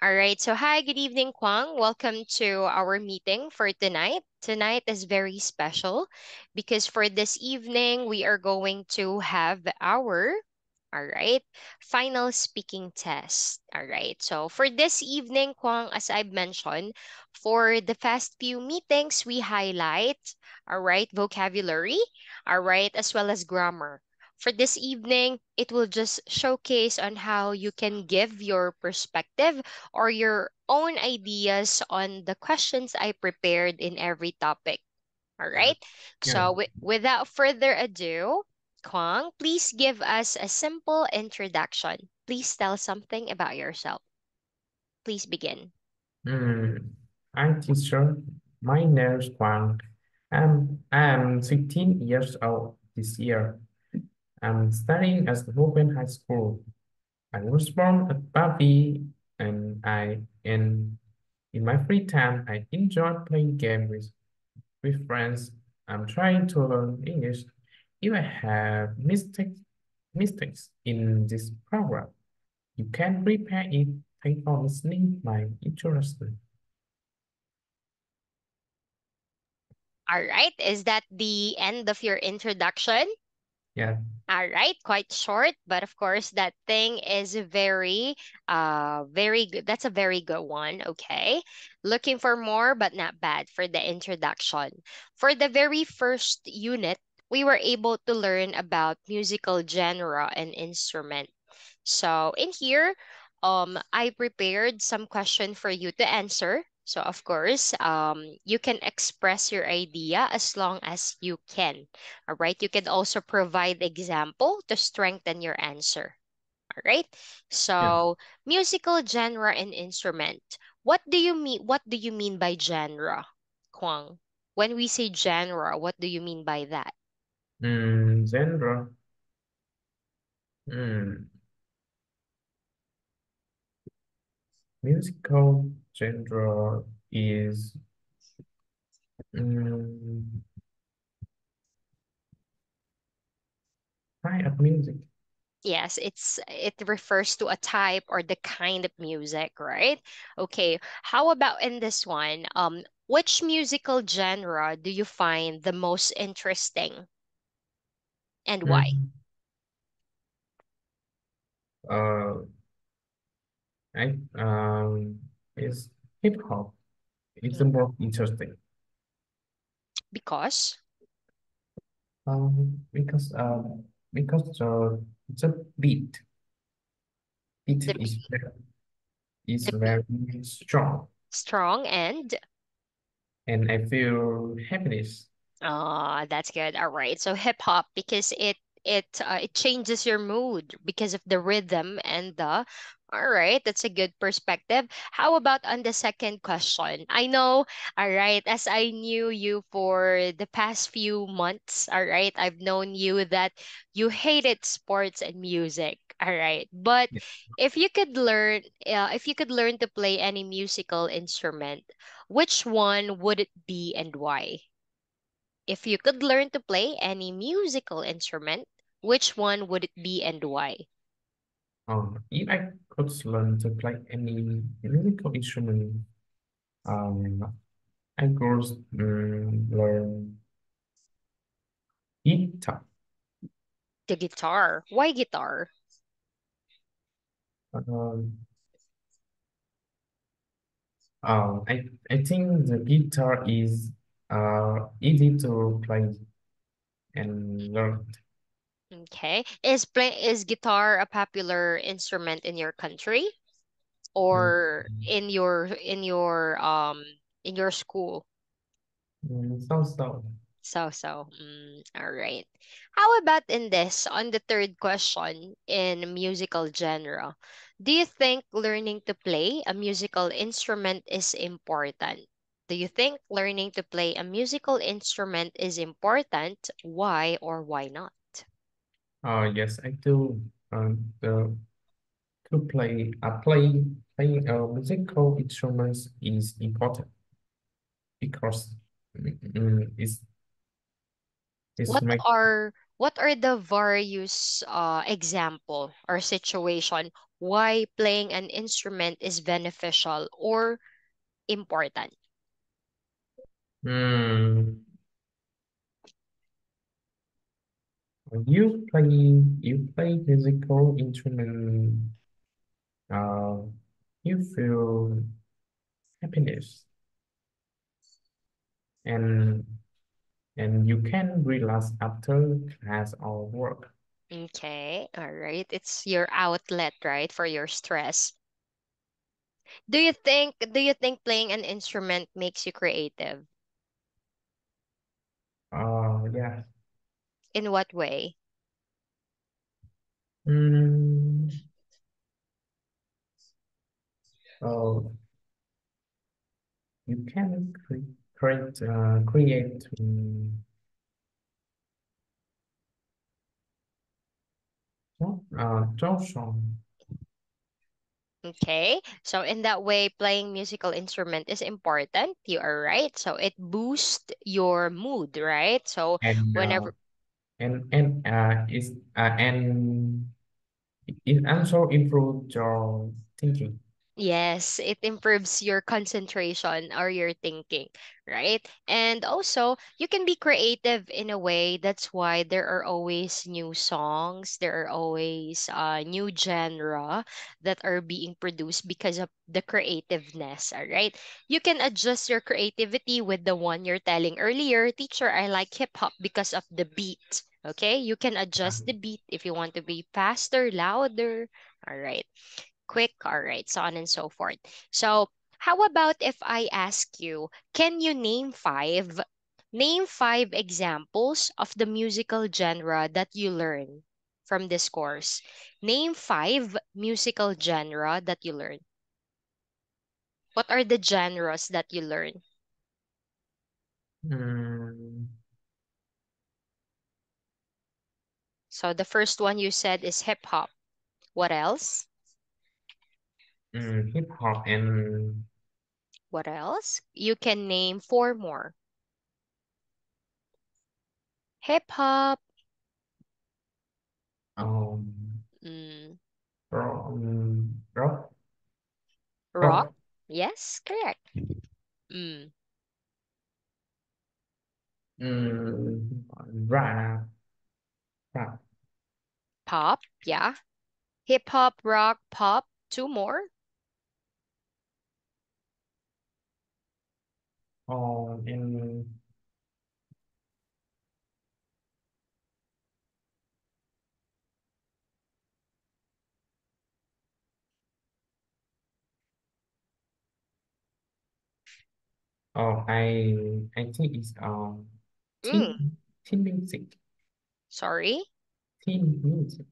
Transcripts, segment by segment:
All right. So, hi, good evening, Quang. Welcome to our meeting for tonight. Tonight is very special because for this evening, we are going to have all right, final speaking test. All right. So, for this evening, Quang, as I've mentioned, for the past few meetings, we highlight, all right, vocabulary, all right, as well as grammar. For this evening, it will just showcase on how you can give your perspective or your own ideas on the questions I prepared in every topic. All right. Yeah. So, without further ado, Kwang, please give us a simple introduction. Please tell something about yourself. Please begin. Mm, Hi, teacher. My name is Quang. I'm 16 years old this year. I'm studying at the Open High School. I was born at Bali, and in my free time I enjoy playing games with friends. I'm trying to learn English. If I have mistakes in this program, you can repair it. Thanks for listening. My introduction. All right. Is that the end of your introduction? Yeah. All right, quite short, but of course that thing is very good. That's a very good one. Okay. Looking for more, but not bad for the introduction. For the very first unit, we were able to learn about musical genre and instrument. So in here, I prepared some question for you to answer. So of course, you can express your idea as long as you can. All right. You can also provide example to strengthen your answer. All right. Yeah. So musical genre and instrument. What do you mean? What do you mean by genre, Kwang? When we say genre, what do you mean by that? Genre. Mm, Musical genre is mm, kind of music. Yes, it refers to a type or the kind of music, right? Okay. How about in this one? Which musical genre do you find the most interesting and why? Mm, uh, I is hip hop. It's the Mm, more interesting. because Um, because um, because the beat the beat, is the beat very strong, strong and and I feel happiness. that's good. All right. So hip hop because it changes your mood because of the rhythm and the all right, that's a good perspective. How about on the second question? I know, all right, as I knew you for the past few months, all right, I've known you that you hated sports and music, all right. But Yeah. if you could learn to play any musical instrument, which one would it be and why? If you could learn to play any musical instrument, which one would it be and why? If I could learn to play any musical instrument, I could learn guitar. The guitar. Why guitar? Um, I think the guitar is easy to play and learn. Okay. Is guitar a popular instrument in your country Mm, or in your school? so. All right. How about in this, on the third question in musical genre? Do you think learning to play a musical instrument is important? Do you think learning to play a musical instrument is important? Why or why not? Yes, I do. The to playing musical instruments is important because it's What make are What are the various example or situation why playing an instrument is beneficial or important? Mm, you play musical instrument, uh, you feel happiness and and you can relax after class or work. Okay, all right. It's your outlet, right, for your stress. Do you think playing an instrument makes you creative? Yeah. In what way? Mm, so you can create joke song Okay, so in that way, playing musical instrument is important. You are right. So it boosts your mood, right? So and uh, whenever and it also improves your thinking. yes, it improves your concentration or your thinking, right? And also, you can be creative in a way. That's why there are always new songs, there are always new genre that are being produced because of the creativeness, all right? You can adjust your creativity with the one you're telling earlier, teacher, I like hip hop because of the beat. Okay, you can adjust the beat if you want to be faster, louder. All right, quick, all right, so on and so forth. So, how about if I ask you, can you name five examples of the musical genre that you learn from this course? Name five musical genre that you learn. What are the genres that you learn? Mm, So the first one you said is hip hop. What else? hip hop and What else? You can name four more. Hip hop, um, mm, rock, rock. rock, Yes, correct. Mm. mm, rap, rap, Pop, yeah. Hip hop, rock, pop. Two more. and I think it's Mm, teen music, sorry. teen music,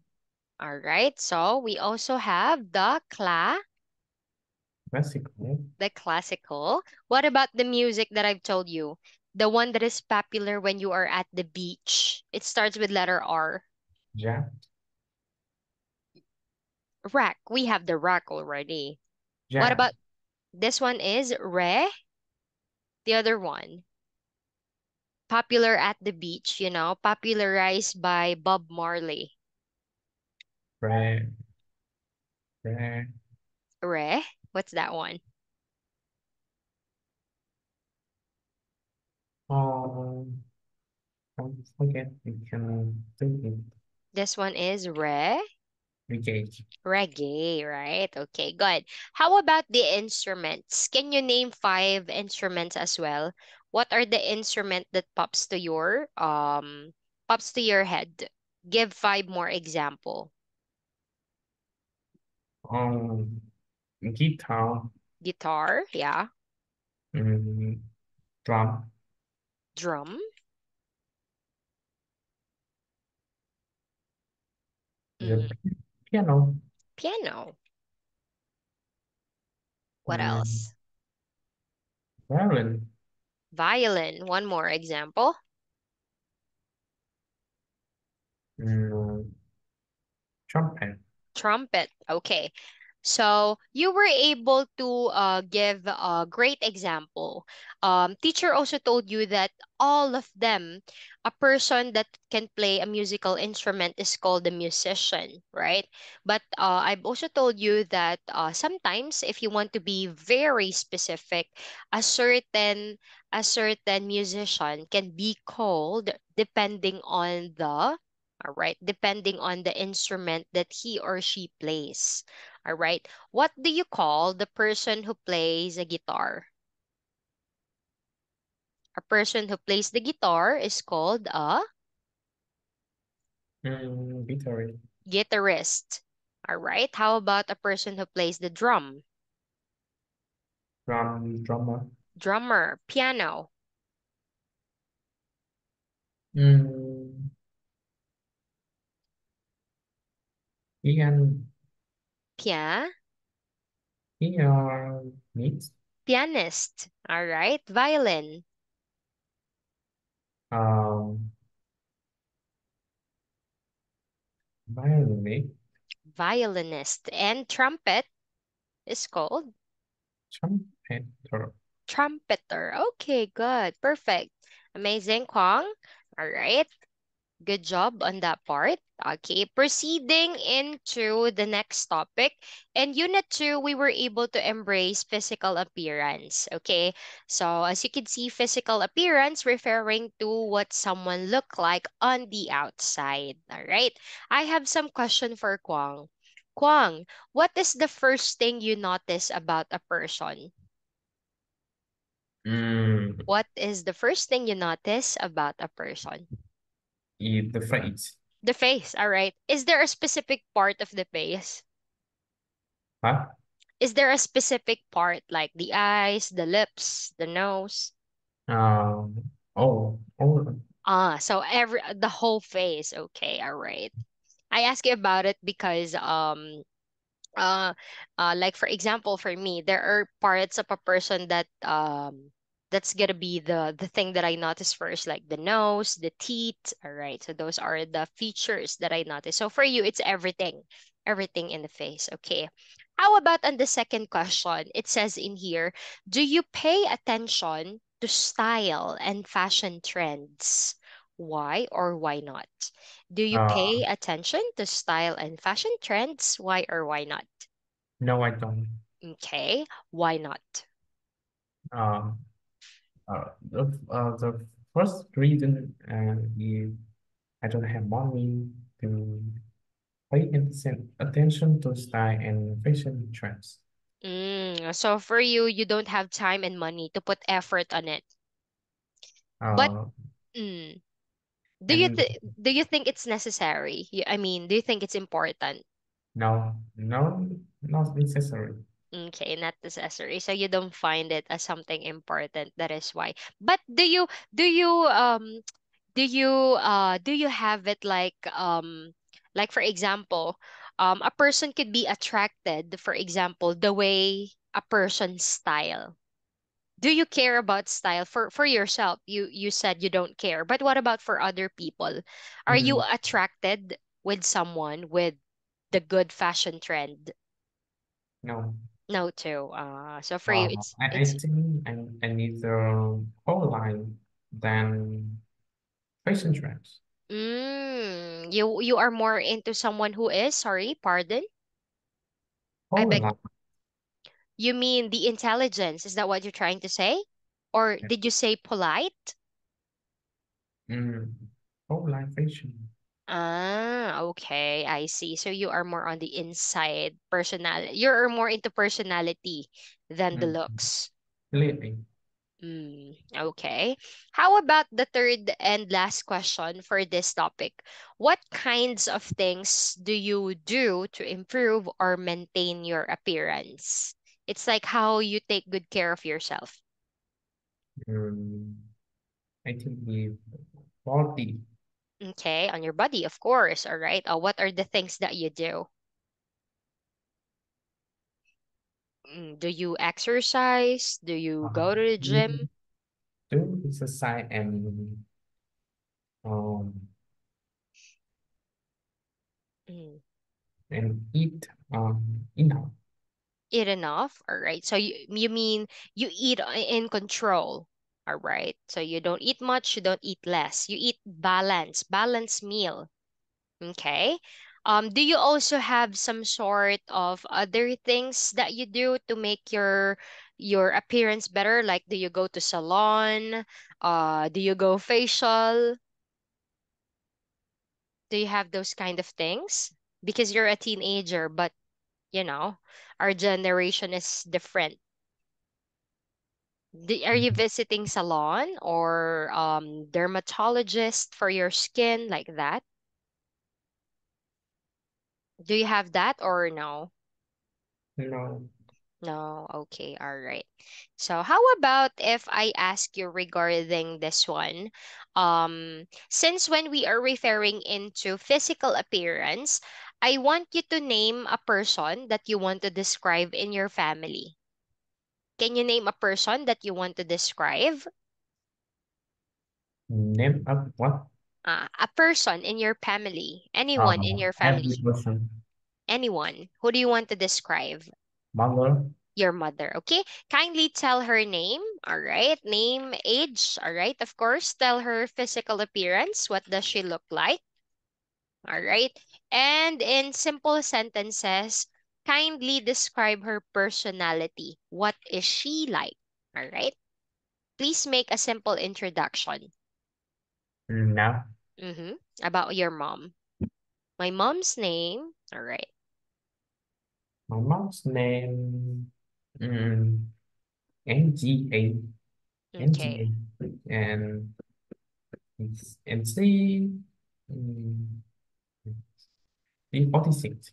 All right. So we also have classical, the classical. What about the music that I've told you? The one that is popular when you are at the beach. It starts with letter R. jazz, Rack. We have the rack already. What jazz, about this one is re, the other one. Popular at the beach, popularized by Bob Marley. rap, rap, Re, what's that one? um, I forget we can do it, This one is re. engage, Reggae, right? Okay, good. How about the instruments? Can you name five instruments as well? What are the instrument that pops to your head? Give five more example. um, guitar, Guitar, yeah. mm, drum, Drum, the mm, piano, piano. What mm, else? violin, Violin. One more example. mm, trumpet. Trumpet. Okay. So you were able to give a great example. Teacher also told you that all of them, a person that can play a musical instrument is called a musician, right? But I've also told you that sometimes, if you want to be very specific, a certain a certain musician can be called depending on the all right, depending on the instrument that he or she plays. All right. What do you call the person who plays a guitar? A person who plays the guitar is called a Guitar, guitarist. All right. How about a person who plays the drum? drummer, Drummer, piano, mm, pian, pia, pianist, pianist. All right. Violin, um, violinist, violinist. And trumpet is called trumpeter. trumpeter. Okay, good. Perfect. Amazing, Kwang. All right. Good job on that part. Okay, proceeding into the next topic. In Unit 2, we were able to embrace physical appearance. Okay, so as you can see, physical appearance referring to what someone look like on the outside. All right, I have some question for Kwang. Kwang, what is the first thing you notice about a person? Mm, What is the first thing you notice about a person? the face. The face, all right. Is there a specific part of the face? Huh? Is there a specific part like the eyes, the lips, the nose? Oh, Ah, so the whole face. Okay, all right. I ask you about it because uh, like for example, for me, there are parts of a person that that's gonna be the thing that I notice first, like the nose, the teeth. All right, so those are the features that I notice. So for you, it's everything, everything in the face. Okay. How about on the second question? It says in here, do you pay attention to style and fashion trends? Why or why not? Do you uh, pay attention to style and fashion trends? Why or why not? no, I don't. Okay, why not? Um, the first reason is I don't have money to pay attention to style and fashion trends. So for you, you don't have time and money to put effort on it. But Uh, mm, and do you think it's necessary? I mean, do you think it's important? no, not necessary. Okay, not necessary. So you don't find it as something important. That is why. But do you do you have it like for example, a person could be attracted, for example, the way a person's style. Do you care about style for yourself? You said you don't care, but what about for other people? Are you Mm, attracted with someone with the good fashion trend? no, No, too. So for you, I it's think I need the whole line than fashion trends. you are more into someone who is, sorry, pardon. I Whole beg. line, You mean the intelligence? Is that what you're trying to say? Or did you say polite? mm, whole line fashion. Ah, okay, I see. So you are more on the inside personality. You're more into personality than the Mm, looks. lately, Okay. How about the third and last question for this topic? What kinds of things do you do to improve or maintain your appearance? It's like how you take good care of yourself. mm, I think the body, Okay, on your body, of course. All right. What are the things that you do? Do you exercise? Do you uh, go to the gym? do exercise um, Mm. and eat enough. Eat enough. All right. So you mean you eat in control. All right. So you don't eat much, you don't eat less. You eat balance meal. Okay. Do you also have some sort of other things that you do to make your appearance better? Like, do you go to salon? Do you go facial? Do you have those kind of things? Because you're a teenager, but you know, our generation is different. Are you visiting salon or dermatologist for your skin like that? Do you have that or no? No, No, okay, all right. So how about if I ask you regarding this one? Since when we are referring into physical appearance, I want you to name a person that you want to describe in your family. Can you name a person that you want to describe? name up what? A person in your family, Uh, anyone in your every family, person. anyone. Who do you want to describe? Mother. Your mother, okay? Kindly tell her name, all right? Name, age, all right? Of course, tell her physical appearance. What does she look like? All right? And in simple sentences, kindly describe her personality. What is she like? All right? Please make a simple introduction. Now, Mm-hmm. About your mom. My mom's name, all right? my mom's name, mm, NGA, Okay. NGA, and MC, mm, B46.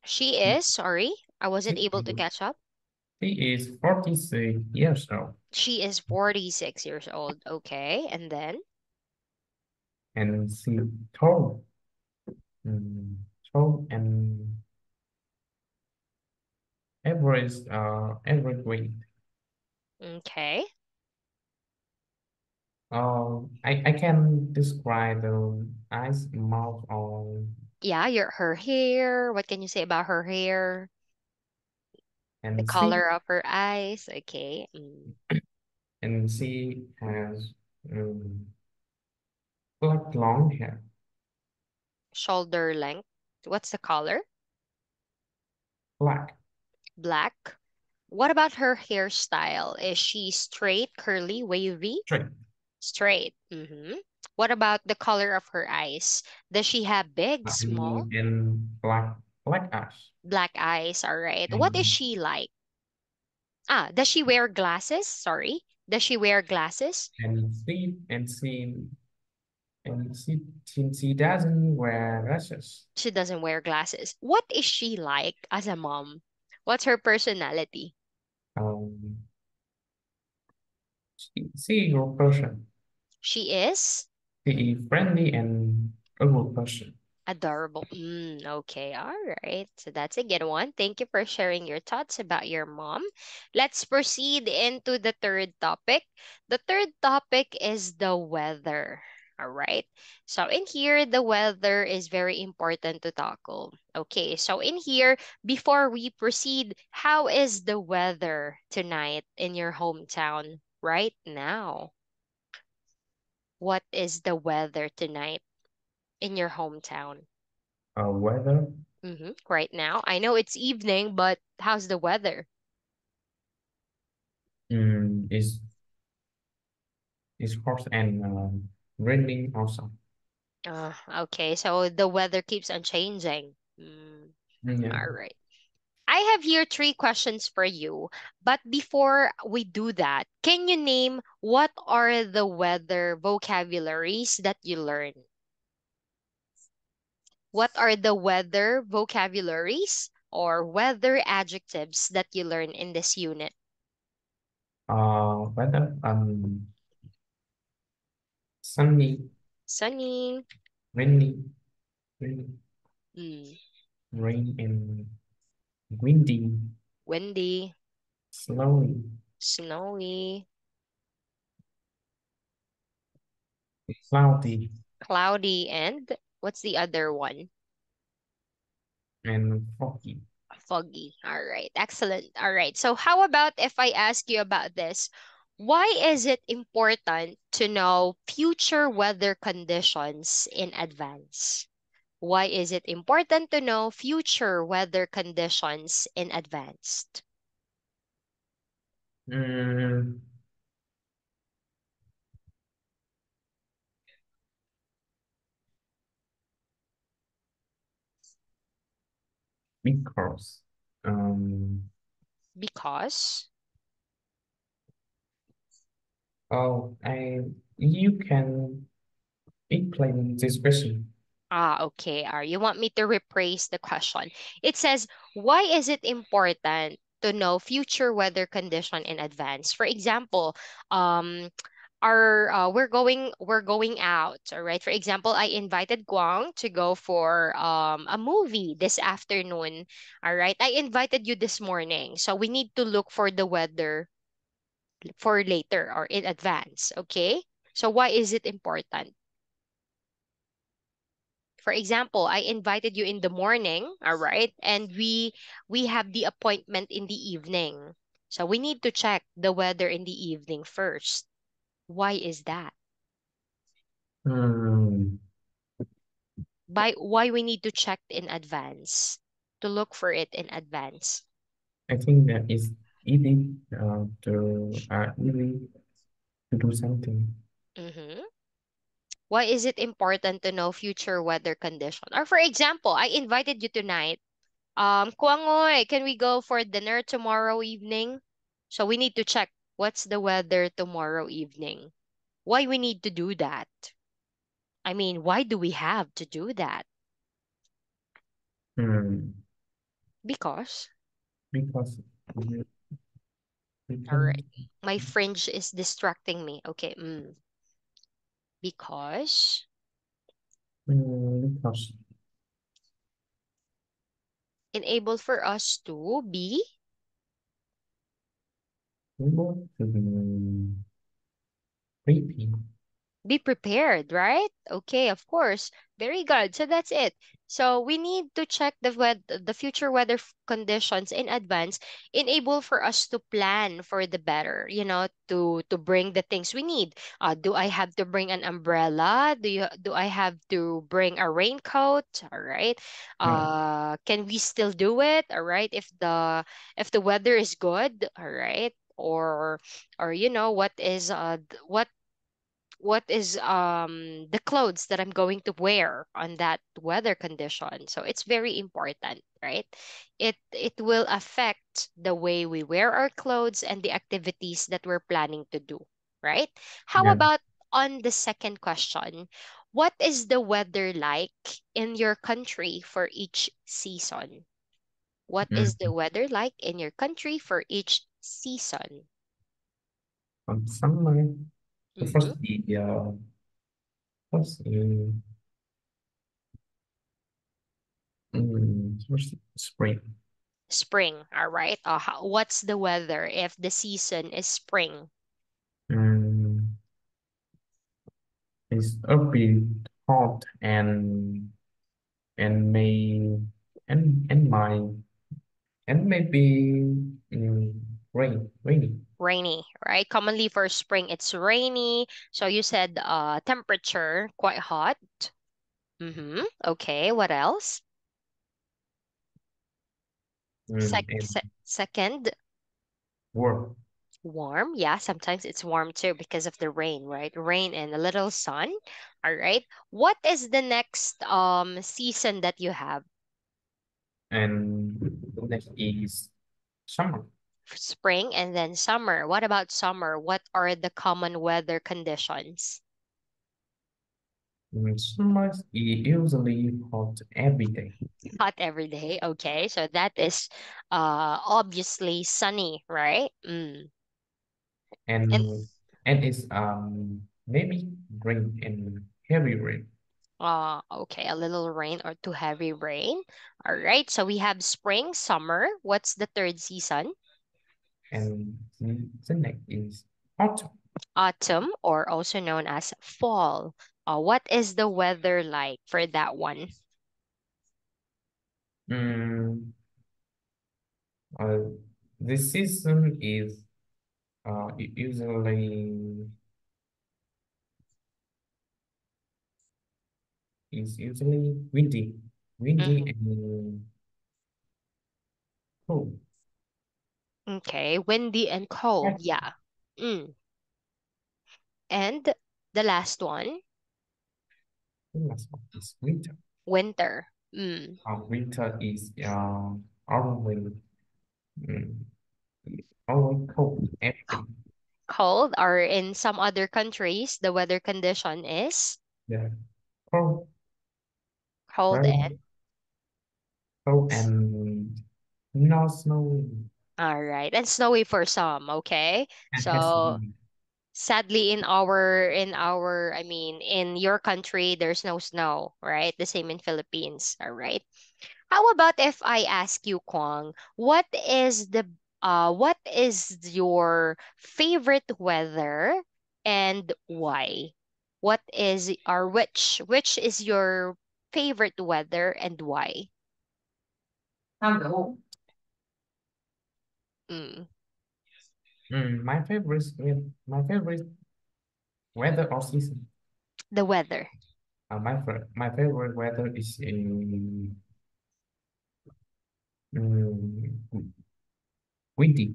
She is, sorry, I wasn't able to catch up. She is 46 years old, She is 46 years old. Okay. And then and she tall, tall and average weight. okay. I can describe the eyes, mouth, or Yeah, her hair. What can you say about her hair? The and she color of her eyes. Okay. and she has um, black long hair, Shoulder length. What's the color? black, Black. What about her hairstyle? Is she straight, curly, wavy? straight, Straight. What about the color of her eyes? Does she have big, small? and black eyes, Black eyes. All right. What is and she like? Does she wear glasses? Sorry. Does she wear glasses? and she doesn't wear glasses. She doesn't wear glasses. What is she like as a mom? What's her personality? Um, she a good person. She is She is friendly and a good person. adorable. Okay, all right. So that's a good one. Thank you for sharing your thoughts about your mom. Let's proceed into the third topic. The third topic is the weather. All right. So in here, the weather is very important to tackle. Okay. So in here, before we proceed, how is the weather tonight in your hometown right now? What is the weather tonight in your hometown? Weather Right now. I know it's evening, but how's the weather? mm, is hot and raining also. Okay, so the weather keeps on changing. Yeah. All right. I have here three questions for you, but before we do that, can you name what are the weather vocabularies that you learn? What are the weather vocabularies or weather adjectives that you learn in this unit? Weather sunny, Sunny, rainy, rain, mm, rain and windy, windy, snowy, snowy, cloudy, cloudy, and what's the other one? and foggy. foggy. All right, excellent. All right. So how about if I ask you about this? Why is it important to know future weather conditions in advance? Why is it important to know future weather conditions in advance? Mm, because um, Because I you can explain this question. Okay. You want me to rephrase the question? It says, why is it important to know future weather condition in advance? For example, um, we're going out, all right? For example, I invited Guang to go for a movie this afternoon, all right? I invited you this morning, so we need to look for the weather for later or in advance, okay? So why is it important? For example, I invited you in the morning, all right? And we have the appointment in the evening. So we need to check the weather in the evening first. Why is that? Hmm, By why we need to check in advance, to look for it in advance. I think that it's easy easy to do something. Mm-hmm. Why is it important to know future weather condition? Or for example, I invited you tonight. Kuangoy, can we go for dinner tomorrow evening? So we need to check what's the weather tomorrow evening. Why we need to do that? I mean, why do we have to do that? Hmm, Because, because you, you all can right, my fringe is distracting me. Okay, because because enable for us to able to repeat. be prepared, right? Okay, of course. Very good. So that's it. So we need to check the future weather conditions in advance, enable for us to plan for the better, to bring the things we need. Do I have to bring an umbrella? Do I have to bring a raincoat? All right. Uh, Can we still do it? All right. If the weather is good, all right. Or what is the clothes that I'm going to wear on that weather condition. So it's very important, right? It will affect the way we wear our clothes and the activities that we're planning to do, right? How yeah. about on the second question? What is the weather like in your country for each season? What is the Mm. weather like in your country for each season? On summer, the Mm-hmm. first first spring. Spring, all right. What's the weather if the season is spring? Mm, it's a bit hot and may and my and maybe rainy. Rainy, right? Commonly for spring, it's rainy. So you said temperature quite hot. Mm-hmm. Okay, what else? And Second, warm. warm. Yeah, sometimes it's warm too because of the rain, right? Rain and a little sun. All right. What is the next season that you have? And the next is summer. Spring and then summer. What about summer? What are the common weather conditions? Summer is usually hot every day. Hot every day. Okay, so that is obviously sunny, right? And and and it's maybe rain and heavy rain okay, a little rain or too heavy rain. All right, so we have spring, summer. What's the third season? and the next is autumn. Autumn, or also known as fall. What is the weather like for that one? Mm, Uh, this season usually windy, Hmm. and cool. Okay, windy and cold. Right. Yeah. Mm. And the last one, The last one is winter. winter. Mm. Winter is always mm, always cold every c- day. Cold, or in some other countries, the weather condition is Yeah, cold, cold very and cold and not snowing. all right, and snowy for some. Okay, And has so sadly I mean in your country there's no snow, right? The same in Philippines. All right. How about if I ask you, Kwang, what is your favorite weather and why? What is or which is your favorite weather and why? Mm, my favorite weather or season. the weather, My favorite weather is in windy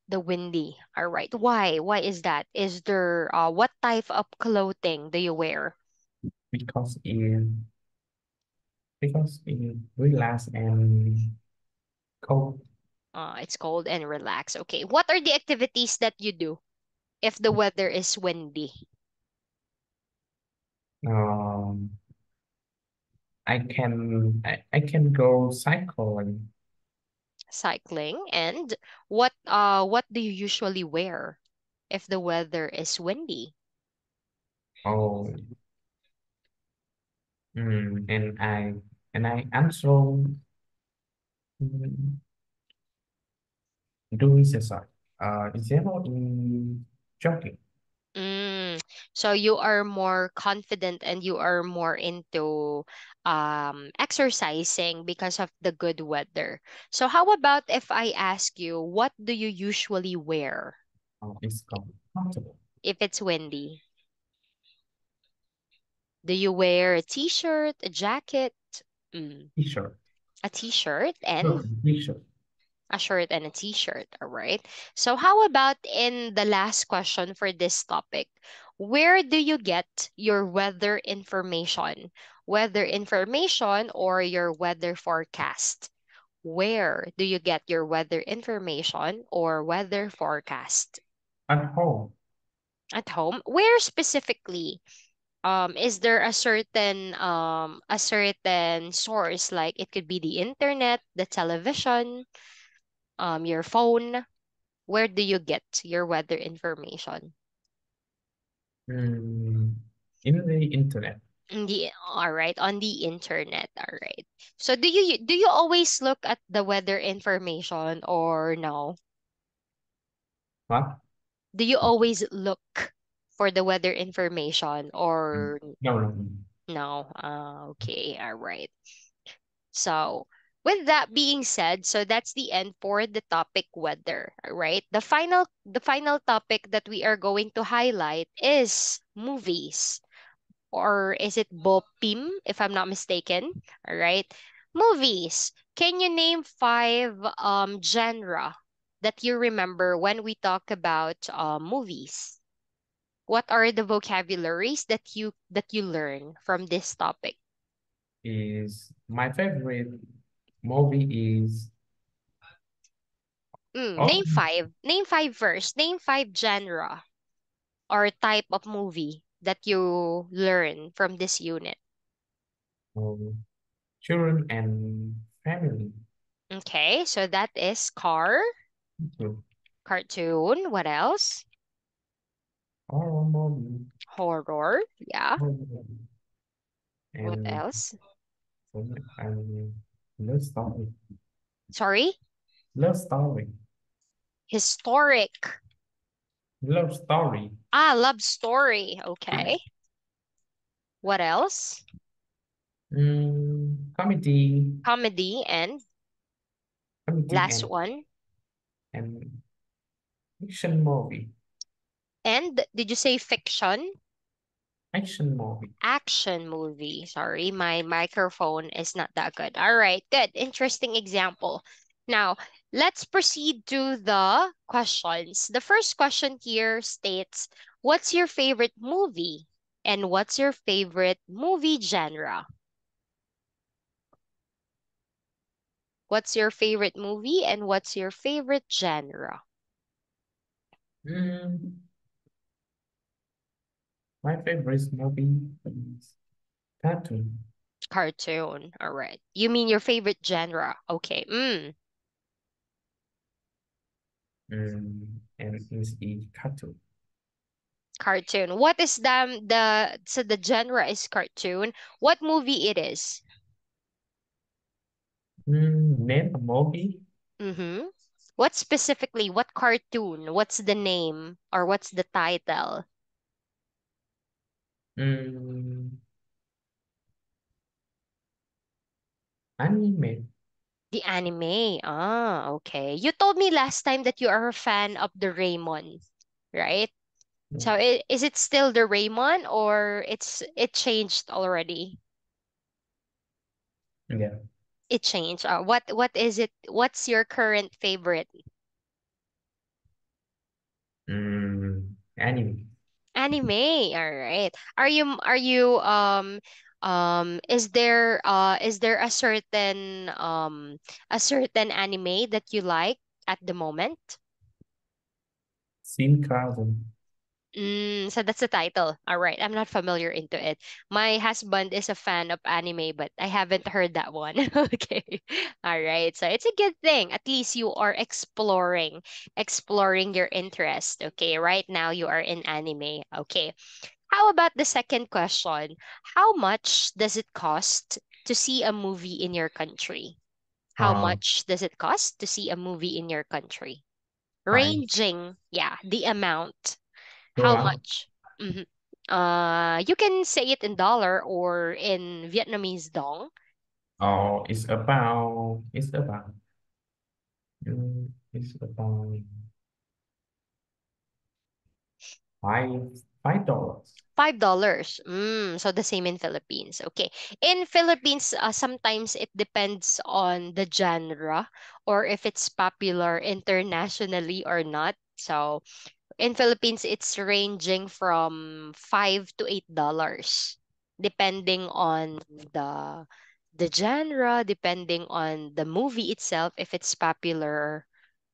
the windy. All right. Why? Why is that? Is there what type of clothing do you wear? because it relax and cold. It's cold and relaxed. Okay. What are the activities that you do if the weather is windy? Um, I can go cycling Cycling. And what do you usually wear if the weather is windy? or and I also mm, do exercise. Example in jogging. Mm, so you are more confident and you are more into exercising because of the good weather. So how about if I ask you, what do you usually wear It's comfortable if it's windy? Do you wear a t-shirt, a jacket, mm, t-shirt. a t-shirt No, and t-shirt. a shirt and a t-shirt, all right? So how about in the last question for this topic? Where do you get your weather information? Weather information or your weather forecast? Where do you get your weather information or weather forecast? At home. At home? Where specifically? Is there a certain source, like it could be the internet, the television, your phone? Where do you get your weather information? Mm, in the internet. All right, on the internet. All right. So do you always look at the weather information or no? What? Do you always look for the weather information or No, no. no? Okay, all right. So, with that being said, so that's the end for the topic weather, all right? The final topic that we are going to highlight is movies, or is it bopim if I'm not mistaken, all right? Movies. Can you name five genre that you remember when we talk about movies? What are the vocabularies that you learn from this topic? Is my favorite movie is oh, Name five. Name five first. Name five genre or type of movie that you learn from this unit. um, children and family. Okay, so that is car, So, cartoon. What else? horror movie, Horror. Yeah. horror movie, What and else? love story. Sorry? Love story. Historic. Love story. Love story. Okay. What else? Comedy, Comedy and comedy last and one. and action movie. And did you say fiction? Action movie. Action movie. Sorry, my microphone is not that good. All right, good. Interesting example. Now, let's proceed to the questions. The first question here states, what's your favorite movie? And what's your favorite movie genre? What's your favorite movie and what's your favorite genre? Mm, my favorite movie is cartoon. Cartoon. All right. You mean your favorite genre? Okay. And is a cartoon. Cartoon. What is the genre is cartoon? What movie it is? Name a movie. Mm-hmm. What specifically? What cartoon? What's the name or what's the title? Mm, anime. The anime. Ah, okay. You told me last time that you are a fan of the Raymond, right? Yeah. So is it still the Raymond or it changed already? Yeah. It changed. What is it? What's your current favorite? Anime. Anime. All right. Is there a certain anime that you like at the moment? Sin cartoon. So that's the title. All right. I'm not familiar into it. My husband is a fan of anime, but I haven't heard that one. Okay. All right. So it's a good thing. At least you are exploring your interest. Okay. Right now you are in anime. Okay. How about the second question? How much does it cost to see a movie in your country? How Uh, much does it cost to see a movie in your country? five Ranging, yeah, the amount. How dollar. much? hmm you can say it in dollar or in Vietnamese dong. Oh, it's about $5. $5. So the same in Philippines. Okay. In Philippines, sometimes it depends on the genre or if it's popular internationally or not. So in Philippines, it's ranging from $5 to $8, depending on the the genre, depending on the movie itself, if it's popular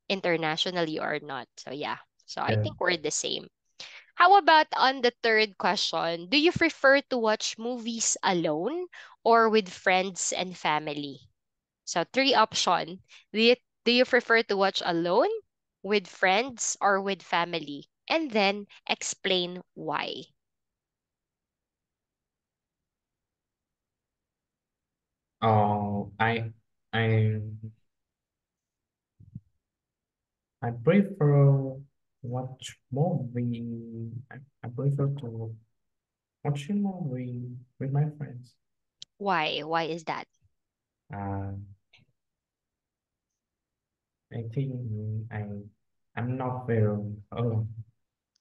internationally or not. So yeah. So I Yeah. think we're the same. How about on the third question? Do you prefer to watch movies alone or with friends and family? So three option. Do you prefer to watch alone, with friends, or with family? And then explain why. Oh, I I prefer watch movie. I prefer to watch a movie with my friends. Why? Why is that? Uh, I think I'm not very alone.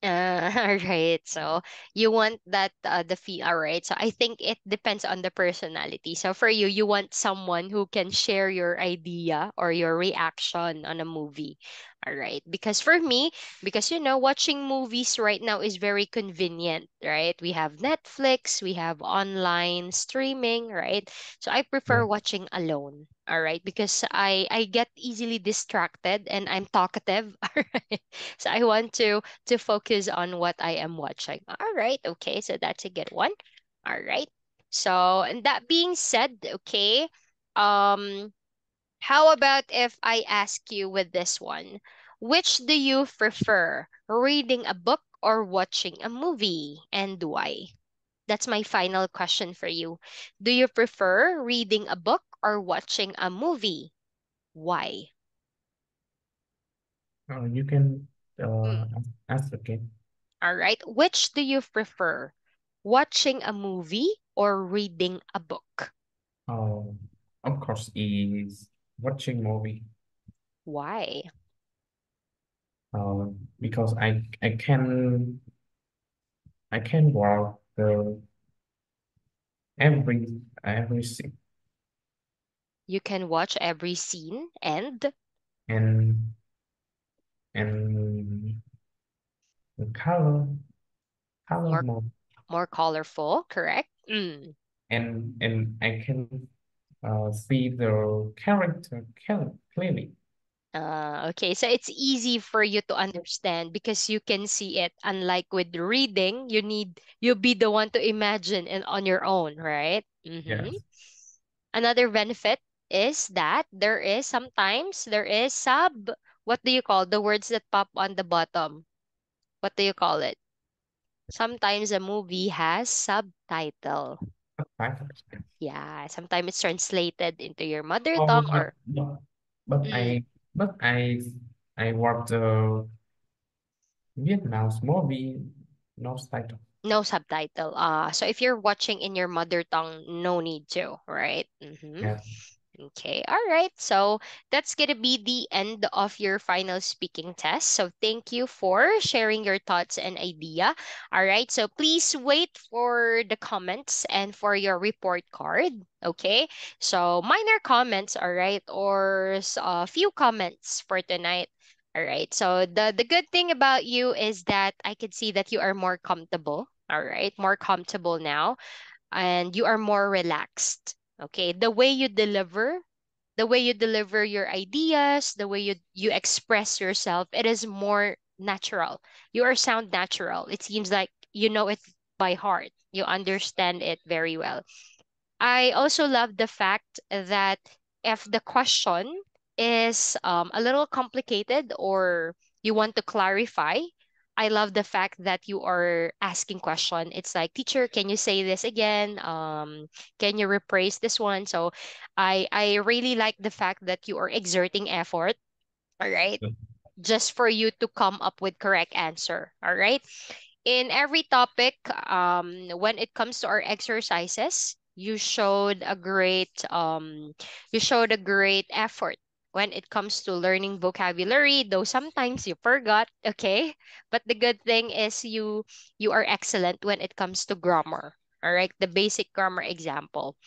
All right. So you want that the fee. All right. So I think it depends on the personality. So for you, you want someone who can share your idea or your reaction on a movie. All right. Because for me, because watching movies right now is very convenient, right? We have Netflix, we have online streaming, right? So I Yeah, prefer watching alone. All right, because I get easily distracted and I'm talkative. All right. So I want to focus on what I am watching. All right, okay, so that's a good one. All right. So, and that being said, okay, um, how about if I ask you with this one? Which do you prefer, reading a book or watching a movie, and why? That's my final question for you. Do you prefer reading a book or watching a movie? Why? you can Mm, ask again. all right. Which do you prefer? Watching a movie or reading a book? Oh, of course, is watching movie. Why? because I can walk the every scene You can watch every scene and and the color more more more colorful, correct? Mm. and I can see the character clearly. Okay, so it's easy for you to understand because you can see it. Unlike with reading, you be the one to imagine and on your own, right? Yes, Another benefit is that there is what do you call the words that pop on the bottom? What do you call it? Sometimes a movie has subtitle. subtitles. Yeah, sometimes it's translated into your mother Oh, tongue or but mm, I watched the Vietnam's movie, no title. no subtitle. So if you're watching in your mother tongue, no need to, right? Yes, Okay, all right. So that's going to be the end of your final speaking test. So thank you for sharing your thoughts and idea. All right. So please wait for the comments and for your report card. Okay. So minor comments, all right, or a few comments for tonight. All right. So the good thing about you is that I could see that you are more comfortable. All right, more comfortable now and you are more relaxed. Okay, the way you deliver your ideas, the way you express yourself, it is more natural. You are sound natural. It seems like you know it by heart. You understand it very well. I also love the fact that if the question is a little complicated or you want to clarify, I love the fact that you are asking question. It's like, teacher, can you say this again? Can you rephrase this one? So I really like the fact that you are exerting effort, all right, just for you to come up with correct answer, all right? In every topic, when it comes to our exercises, you showed a great effort when it comes to learning vocabulary, though sometimes you forgot, okay? But the good thing is you are excellent when it comes to grammar. All right, the basic grammar example.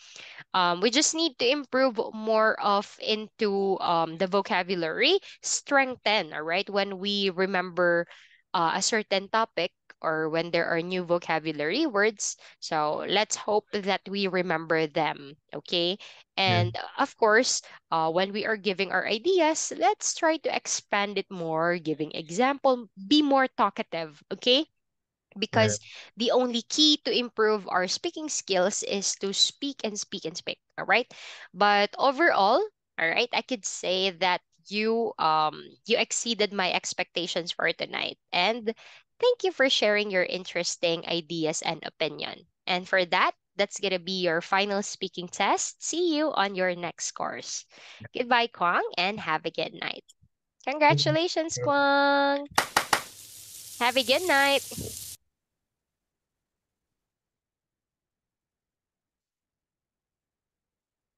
We just need to improve more of into the vocabulary, strengthen, all right, when we remember a certain topic or when there are new vocabulary words. So let's hope that we remember them, okay? yes, And of course, when we are giving our ideas, let's try to expand it more, giving example, be more talkative, okay? yes, Because the only key to improve our speaking skills is to speak and speak and speak, all right? But overall, all right, I could say that you exceeded my expectations for tonight, and thank you for sharing your interesting ideas and opinion. And for that, that's going to be your final speaking test. See you on your next course. Goodbye, Kwang, and have a good night. Congratulations, yes. Kwang. Have a good night.